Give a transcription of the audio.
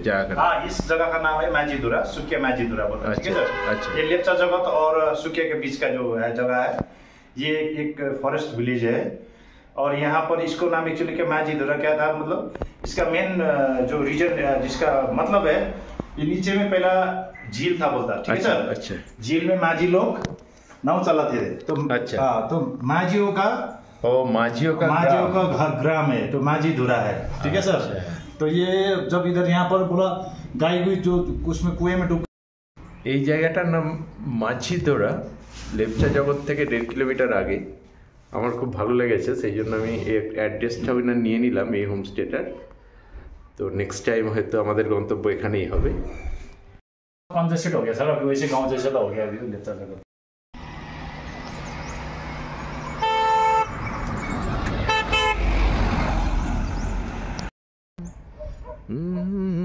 जगह का? हाँ, इस जगह का नाम है माझीधुरा, सुकिया माझीधुरा बोलते हैं। ठीक है सर। अच्छा। ये लेप्चा जगत और सुकिया के बीच का जो है जगह है, ये एक फॉरेस्ट विलेज है। और यहाँ पर इसको नाम एक्चुअली क्या माझीधुरा क्या था, मतलब इसका मेन जो रीजन जिसका मतलब है, ये नीचे में पहला झील था बोलता। ठीक है सर। अच्छा। झील में माझी लोग नाव चलाते थे। तो अच्छा। हाँ, तो माझियों का माझियों का ग्राम है, तो माझीधुरा है। ठीक है सर। तो ये जब इधर यहाँ पर बोला गाय गुई जो उसमें कुएं में डूब, এই জায়গাটার নাম মাঝিদোড়া, লেপচা জগৎ থেকে 1.5 কিলোমিটার আগে। আমার খুব ভালো লেগেছে, সেই জন্য আমি এই অ্যাড্রেসটা নিয়ে নিলাম এই হোমস্টেটার। তো নেক্সট টাইম হয়তো আমাদের গন্তব্য एखानेই হবে। कंजेस्टेड हो गया सर, अभी वैसे गांव जैसा तो हो गया अभी लेप्चा जगत। Mm-hmm.